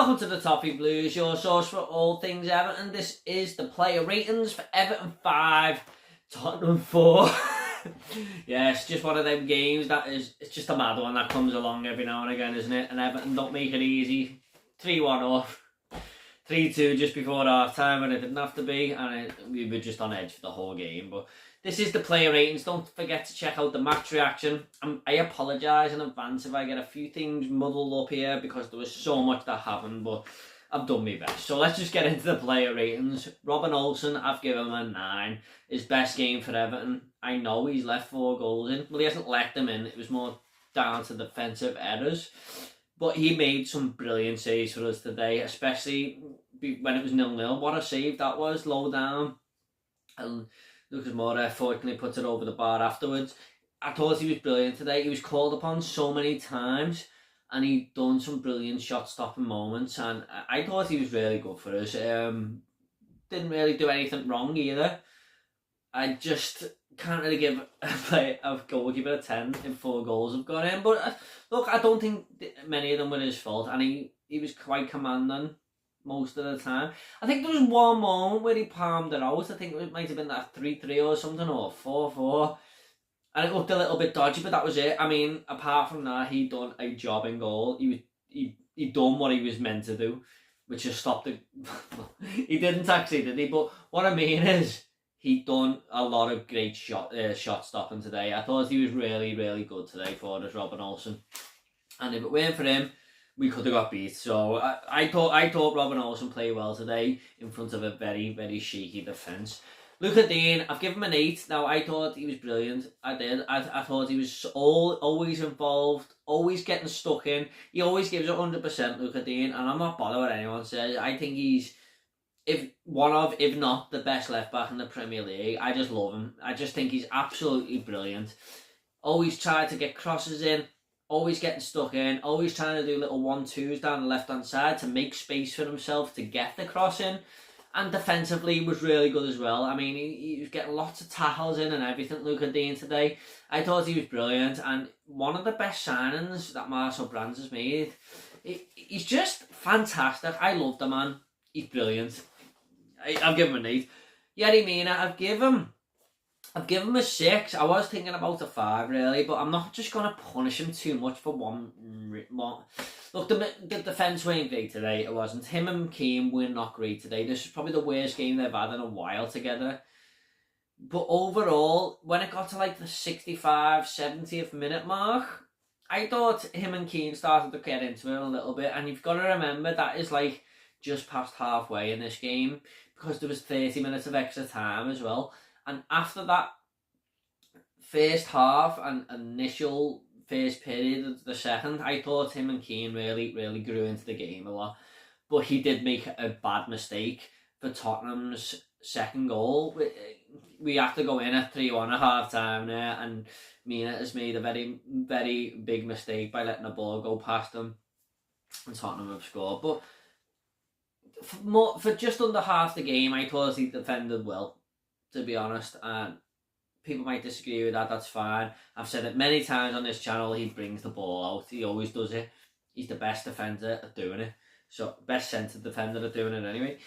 Welcome to the Toffee Blues, your source for all things Everton. This is the player ratings for Everton 5, Tottenham 4. Yeah, it's just one of them games that is, it's just a mad one that comes along every now and again, isn't it? And Everton don't make it easy. 3-1 off. 3-2 just before half time when it didn't have to be, and we were just on edge for the whole game. But this is the player ratings. Don't forget to check out the match reaction. I apologise in advance if I get a few things muddled up here because there was so much that happened, but I've done my best. So let's just get into the player ratings. Robin Olsen, I've given him a 9. His best game for Everton. I know he's left 4 goals in. Well, he hasn't let them in. It was more down to defensive errors. But he made some brilliant saves for us today, especially when it was 0-0. What a save that was, low down. And Lucas Moura fortunately puts it over the bar afterwards. I thought he was brilliant today. He was called upon so many times and he'd done some brilliant shot-stopping moments. And I thought he was really good for us. Didn't really do anything wrong either. I just can't really give a goalkeeper a 10 if 4 goals have gone in. But look, I don't think many of them were his fault. And he was quite commanding most of the time. I think there was one moment where he palmed it out. I think it might have been that 3-3 or something, or 4-4. And it looked a little bit dodgy, but that was it. I mean, apart from that, he'd done a job in goal. He'd done what he was meant to do, which is stop the... He didn't actually, did he? But what I mean is, he'd done a lot of great shot stopping today. I thought he was really, really good today for us, Robin Olsen. And if it weren't for him, we could have got beat. So I thought Robin Olsen played well today in front of a very, very shaky defence. Luca Dean, I've given him an 8. Now, I thought he was brilliant. I did. I thought he was always involved, always getting stuck in. He always gives it 100%, Luca Dean, and I'm not bothered what anyone says. I think he's if not the best left back in the Premier League. I just love him. I just think he's absolutely brilliant. Always tried to get crosses in, always getting stuck in, always trying to do little 1-2s down the left-hand side to make space for himself to get the cross in. And defensively was really good as well. I mean, he was getting lots of tackles in and everything, Luca Dean, today. I thought he was brilliant, and one of the best signings that Marcel Brands has made. He's just fantastic. I love the man. He's brilliant. I've given him an 8. Yerry Mina, I've given him a 6. I was thinking about a 5 really, but I'm not just going to punish him too much for one. Look, the defence weren't great today. It wasn't. Him and Keane were not great today. This is probably the worst game they've had in a while together. But overall, when it got to like the 65, 70th minute mark, I thought him and Keane started to get into it a little bit. And you've got to remember that is like just past halfway in this game, because there was 30 minutes of extra time as well. And after that first half and initial first period of the second, I thought him and Keane really, really grew into the game a lot. But he did make a bad mistake for Tottenham's second goal. We have to go in at 3-1 at half time there, and Mina has made a very, very big mistake by letting the ball go past him, and Tottenham have scored. But for just under half the game, I thought he defended well, to be honest. And people might disagree with that, that's fine. I've said it many times on this channel, he brings the ball out. He always does it. He's the best defender at doing it. So, best centre defender at doing it anyway.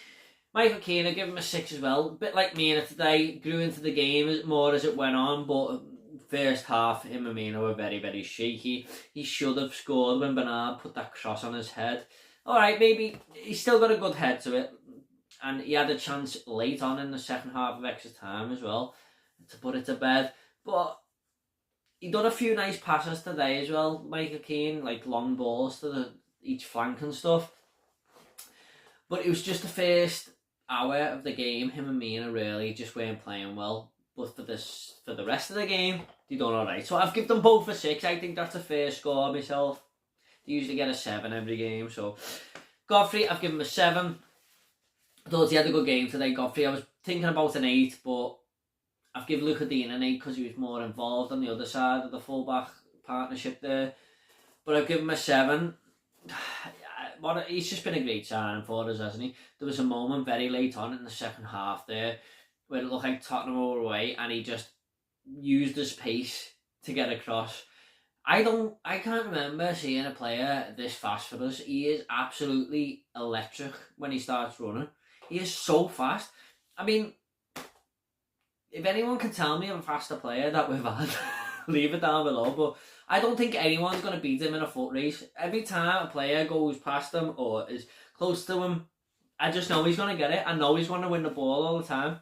Michael Keane, I give him a 6 as well. A bit like Mina today, grew into the game more as it went on, but first half, him and Mina were very, very shaky. He should have scored when Bernard put that cross on his head. Alright, maybe he's still got a good head to it. And he had a chance late on in the second half of extra time as well to put it to bed. But he done a few nice passes today as well, Michael Keane, like long balls to each flank and stuff. But it was just the first hour of the game, him and Mina really just weren't playing well. But for the rest of the game, they done alright. So I've given them both a 6. I think that's a fair score myself. They usually get a 7 every game. So Godfrey, I've given him a 7. I thought he had a good game today, Godfrey. I was thinking about an 8, but I've given Luca Dean an 8 because he was more involved on the other side of the full-back partnership there. But I've given him a 7. He's just been a great signing for us, hasn't he? There was a moment very late on in the second half there where it looked like Tottenham were away and he just used his pace to get across. I can't remember seeing a player this fast for us. He is absolutely electric when he starts running. He is so fast. I mean, if anyone can tell me of a faster player that we've had, leave it down below. But I don't think anyone's going to beat him in a foot race. Every time a player goes past him or is close to him, I just know he's going to get it. I know he's going to win the ball all the time.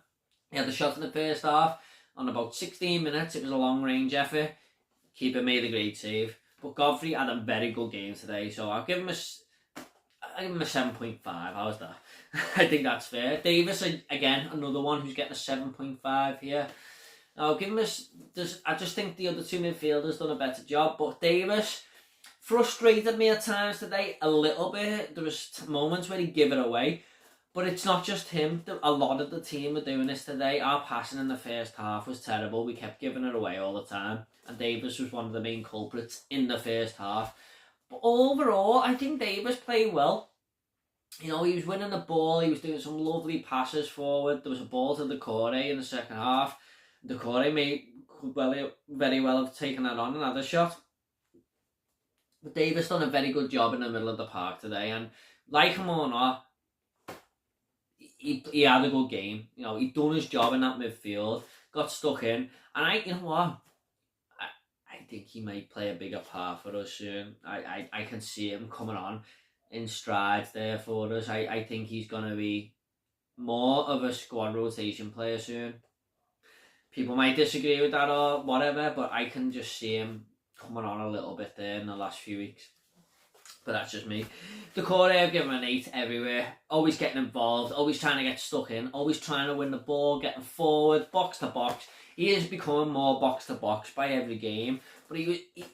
He had the shot in the first half on about 16 minutes. It was a long range effort. Keeper made a great save. But Godfrey had a very good game today, so I'll give him a 7.5. How's that? I think that's fair. Davis, again, another one who's getting a 7.5 here. I'll give him I just think the other two midfielders done a better job, but Davis frustrated me at times today a little bit. There was moments where he'd give it away, but it's not just him. A lot of the team are doing this today. Our passing in the first half was terrible. We kept giving it away all the time, and Davis was one of the main culprits in the first half. But overall, I think Davis played well. You know, he was winning the ball. He was doing some lovely passes forward. There was a ball to Doucoure in the second half. Doucoure could very well have taken that on and had a shot. But Davis done a very good job in the middle of the park today. And like him or not, he had a good game. You know, he done his job in that midfield. Got stuck in. And you know what? I think he might play a bigger part for us soon. I can see him coming on in strides there for us. I think he's going to be more of a squad rotation player soon. People might disagree with that or whatever, but I can just see him coming on a little bit there in the last few weeks. But that's just me. Doucoure, I've given him an 8 everywhere. Always getting involved, always trying to get stuck in, always trying to win the ball, getting forward, box to box. He is becoming more box to box by every game, but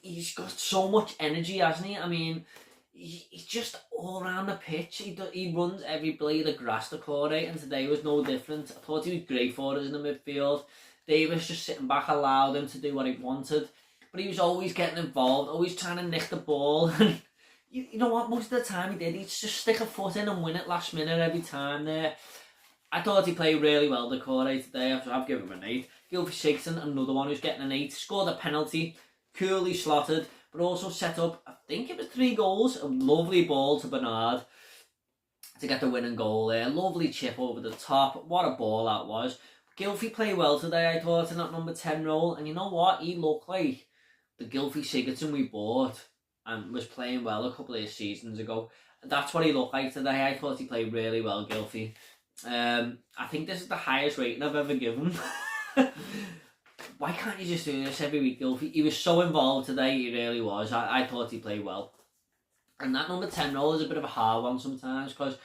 he's got so much energy, hasn't he? I mean, he's just all around the pitch. He runs every blade of grass, Doucoure, and today was no different. I thought he was great for us in the midfield. Davis just sitting back allowed him to do what he wanted, but he was always getting involved, always trying to nick the ball. And you know what? Most of the time he did. He'd just stick a foot in and win it last minute every time there. I thought he played really well, Doucoure, today, so I've given him an 8. Gylfi Sigurdsson, another one who's getting an 8. Scored a penalty, coolly slotted, but also set up, I think it was 3 goals. A lovely ball to Bernard to get the winning goal there. Lovely chip over the top. What a ball that was. Gylfi played well today, I thought, in that number 10 role. And you know what? He looked like the Gylfi Sigurdsson we bought and was playing well a couple of seasons ago. That's what he looked like today. I thought he played really well, Gylfi. I think this is the highest rating I've ever given. Why can't you just do this every week, Gylfi? He was so involved today, he really was. I thought he played well. And that number 10 role is a bit of a hard one sometimes, because a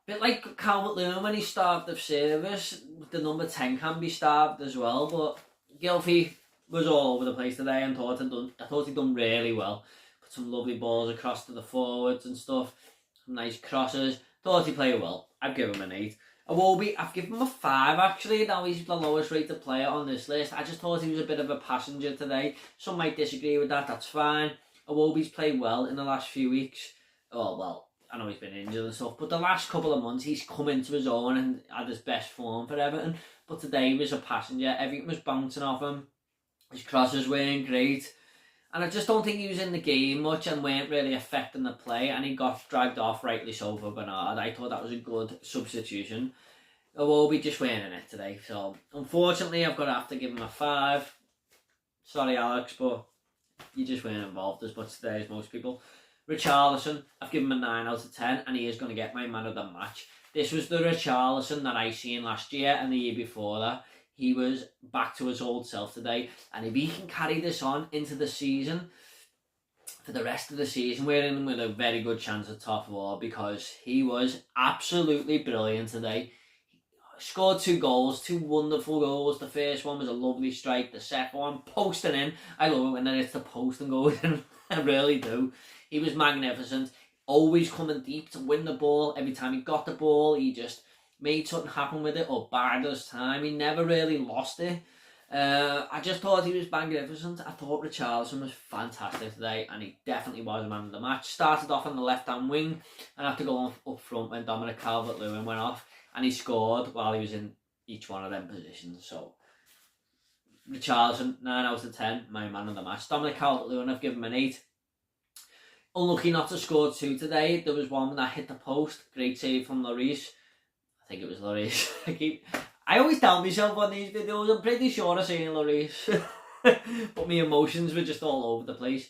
bit like Calvert-Lewin when he starved of service, the number 10 can be starved as well. But Gylfi was all over the place today and I thought he'd done really well. Put some lovely balls across to the forwards and stuff. Some nice crosses. Thought he played well. I've given him an 8. Iwobi, I've given him a 5 actually. Now he's the lowest rated player on this list. I just thought he was a bit of a passenger today. Some might disagree with that, that's fine. Iwobi's played well in the last few weeks. Oh, well, I know he's been injured and stuff, but the last couple of months he's come into his own and had his best form for Everton. But today he was a passenger. Everything was bouncing off him. His crosses weren't great. And I just don't think he was in the game much and weren't really affecting the play, and he got dragged off, rightly so, for Bernard. I thought that was a good substitution. Iwobi just weren't in it today, so unfortunately I've got to have to give him a 5. Sorry Alex, but you just weren't involved as much today as most people. Richarlison, I've given him a 9 out of 10, and he is going to get my man of the match. This was the Richarlison that I seen last year and the year before that. He was back to his old self today, and if he can carry this on into the season, for the rest of the season, we're in with a very good chance at top 4, because he was absolutely brilliant today. He scored 2 goals, 2 wonderful goals. The first one was a lovely strike, the second one posting in. I love it when it's the post and goes in. I really do. He was magnificent, always coming deep to win the ball. Every time he got the ball, he just made something happen with it or bided his time. He never really lost it. I just thought he was magnificent. I thought Richarlison was fantastic today, and he definitely was man of the match. Started off on the left-hand wing and had to go up front when Dominic Calvert-Lewin went off, and he scored while he was in each one of them positions. So Richarlison, 9 out of 10, my man of the match. Dominic Calvert-Lewin, I've given him an 8. Unlucky not to score 2 today. There was one that hit the post. Great save from Lloris. I think it was Lloris. I always tell myself on these videos, I'm pretty sure I'm saying Lloris. But my emotions were just all over the place.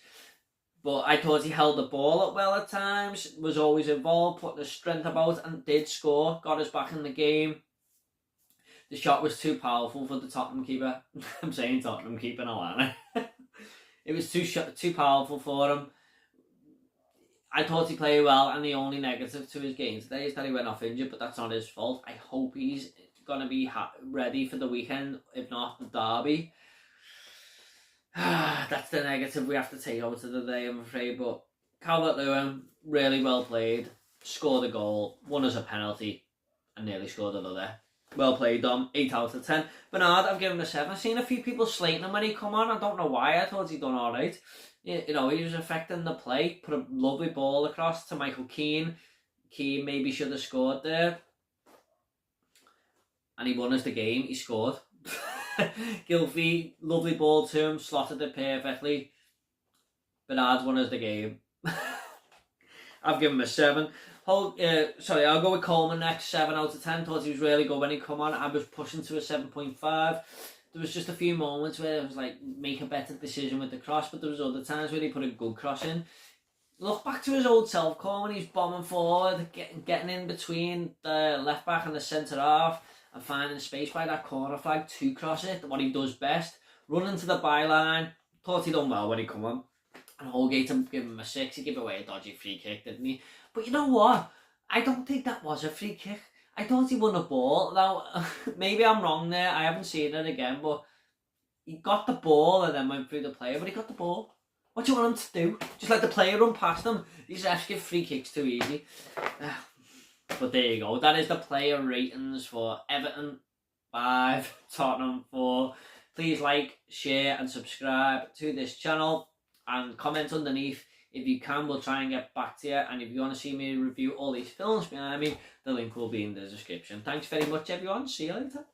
But I thought he held the ball up well at times, was always involved, putting his strength about, and did score. Got us back in the game. The shot was too powerful for the Tottenham keeper. I'm saying Tottenham keeper now, aren't I? It was too powerful for him. I thought he played well, and the only negative to his game today is that he went off injured, but that's not his fault. I hope he's going to be ready for the weekend, if not the derby. That's the negative we have to take out of the day, I'm afraid. But Calvert-Lewin, really well played, scored a goal, won us a penalty, and nearly scored another. Well played, Dom. 8 out of 10. Bernard, I've given him a 7. I've seen a few people slating him when he come on. I don't know why. I thought he'd done alright. You know, he was affecting the play. Put a lovely ball across to Michael Keane. Keane maybe should have scored there. And he won us the game. He scored. Gylfi, lovely ball to him. Slotted it perfectly. Bernard won us the game. I've given him a 7. I'll go with Coleman next. 7 out of 10. Thought he was really good when he come on. I was pushing to a 7.5. There was just a few moments where it was like, make a better decision with the cross, but there was other times where he put a good cross in. Look back to his old self, Coleman. He's bombing forward, getting in between the left back and the centre half, and finding space by that corner flag to cross it. What he does best, running to the byline. Thought he done well when he come on. And Holgate gave him a 6. He gave away a dodgy free kick, didn't he? But you know what? I don't think that was a free kick. I thought he won a ball. Now, maybe I'm wrong there. I haven't seen it again, but he got the ball and then went through the player, but he got the ball. What do you want him to do? Just let the player run past him? These refs give free kicks too easy. But there you go. That is the player ratings for Everton 5, Tottenham 4. Please like, share and subscribe to this channel. And comment underneath if you can. We'll try and get back to you. And if you want to see me review all these films behind me, the link will be in the description. Thanks very much, everyone. See you later.